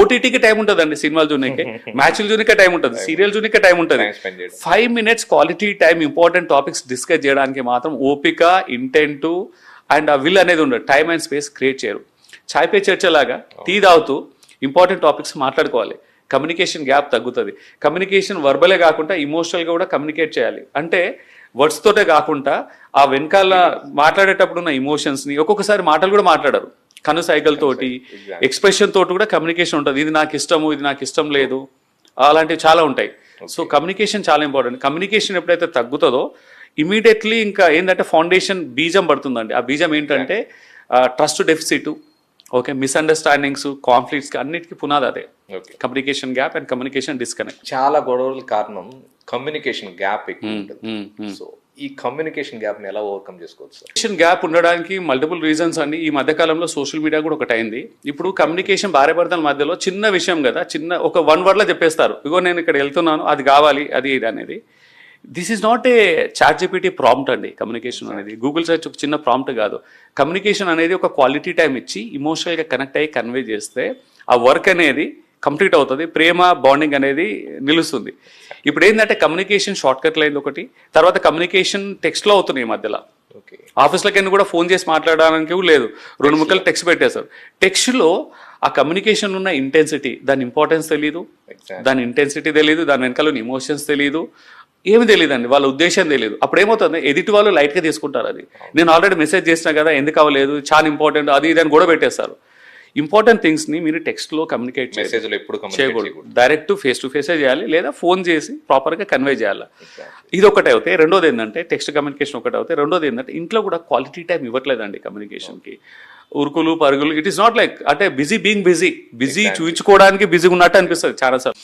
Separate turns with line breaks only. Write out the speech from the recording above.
ఓటీటీకి time ఉంటుందండి సినిమాలు చూడడానికి, మ్యాచ్లు చూడనికే టైం ఉంటుంది, సీరియల్ చూడనికే టైం ఉంటుంది. 5 minutes quality time important topics discuss చేయడానికి మాత్రం ఓపిక, ఇంటెంట్ అండ్ ఆ విల్ అనేది ఉండదు. టైం అండ్ స్పేస్ క్రియేట్ చేయరు. చాయ్ పే చర్చలాగా టీ తాగుతూ ఇంపార్టెంట్ టాపిక్స్ మాట్లాడుకోవాలి. కమ్యూనికేషన్ గ్యాప్ తగ్గుతుంది. కమ్యూనికేషన్ వర్బలే కాకుండా ఇమోషనల్గా కూడా కమ్యూనికేట్ చేయాలి. అంటే వర్డ్స్ తోటే కాకుండా ఆ వెనకాల మాట్లాడేటప్పుడు ఉన్న ఇమోషన్స్ని, ఒక్కొక్కసారి మాటలు కూడా మాట్లాడరు, కను సైకిల్ తోటి, ఎక్స్ప్రెషన్ తోటి కూడా కమ్యూనికేషన్ ఉంటుంది. ఇది నాకు ఇష్టము, ఇది నాకు ఇష్టం లేదు, అలాంటివి చాలా ఉంటాయి. సో కమ్యూనికేషన్ చాలా ఇంపార్టెంట్. కమ్యూనికేషన్ ఎప్పుడైతే తగ్గుతుందో ఇమీడియట్లీ ఇంకా ఏంటంటే ఫౌండేషన్ బీజం పడుతుందండి. ఆ బీజం ఏంటంటే trust deficit, okay, misunderstandings, conflicts అన్నిటికీ పునాది అదే communication gap and communication disconnect.
చాలా గొడవల కారణం కమ్యూనికేషన్ గ్యాప్ ఎక్కువ ఉంటుంది. సో ఈ కమ్యూనికేషన్ గ్యాప్ ని ఎలా ఓవర్కమ్ చేసుకోవచ్చు?
కమ్యూనికేషన్ గ్యాప్ ఉండడానికి మల్టిపుల్ రీజన్స్ అండి. ఈ మధ్య కాలంలో సోషల్ మీడియా కూడా ఒకటి అయింది. ఇప్పుడు కమ్యూనికేషన్ భార్యాభర్తల మధ్యలో చిన్న విషయం కదా, చిన్న ఒక 1 word లో చెప్పేస్తారు, ఇగో నేను ఇక్కడ వెళ్తున్నాను, అది కావాలి, అది ఇది అనేది. This is not a ChatGPT prompt అండి. కమ్యూనికేషన్ అనేది గూగుల్ సెర్చ్ ఒక చిన్న ప్రాంప్ట్ కాదు. కమ్యూనికేషన్ అనేది ఒక క్వాలిటీ టైం ఇచ్చి ఇమోషనల్గా కనెక్ట్ అయ్యి కన్వే చేస్తే ఆ వర్క్ అనేది కంప్లీట్ అవుతుంది, ప్రేమ బాండింగ్ అనేది నిలుస్తుంది. ఇప్పుడు ఏంటంటే కమ్యూనికేషన్ షార్ట్ కట్లు అయింది ఒకటి, తర్వాత కమ్యూనికేషన్ టెక్స్ట్లో అవుతున్నాయి ఈ మధ్యలో. ఆఫీస్లోకి కూడా ఫోన్ చేసి మాట్లాడడానికి లేదు, 2 ముక్కలు టెక్స్ట్ పెట్టేశారు. టెక్స్ట్లో ఆ కమ్యూనికేషన్ ఉన్న ఇంటెన్సిటీ, దాని ఇంపార్టెన్స్ తెలియదు, దాని ఇంటెన్సిటీ తెలియదు, దాని వెనకాల ఇమోషన్స్ తెలియదు, ఏమి తెలియదండి, వాళ్ళ ఉద్దేశం తెలియదు. అప్పుడు ఏమవుతుంది, ఎదుటి వాళ్ళు లైట్గా తీసుకుంటారు. అది నేను ఆల్రెడీ మెసేజ్ చేసినా కదా, ఎందుకు అవ్వలేదు, చాలా ఇంపార్టెంట్, అది ఇది అని కూడా పెట్టేస్తారు. ఇంపార్టెంట్ థింగ్స్ని మీరు టెక్స్ట్లో కమ్యూనికేట్ చేయకూడదు, డైరెక్ట్ ఫేస్ టు ఫేసే చేయాలి, లేదా ఫోన్ చేసి ప్రాపర్గా కన్వే చేయాలి. ఇది ఒకటి అవుతాయి. రెండోది ఏంటంటే టెక్స్ట్ కమ్యూనికేషన్ ఒకటి అవుతాయి. రెండోది ఏంటంటే ఇంట్లో కూడా క్వాలిటీ టైం ఇవ్వట్లేదండి కమ్యూనికేషన్కి. ఉరుకులు పరుగులు, ఇట్ ఈస్ నాట్ లైక్ అంటే బిజీ చూపించుకోవడానికి బిజీగా ఉన్నట్టు అనిపిస్తుంది చాలాసార్లు.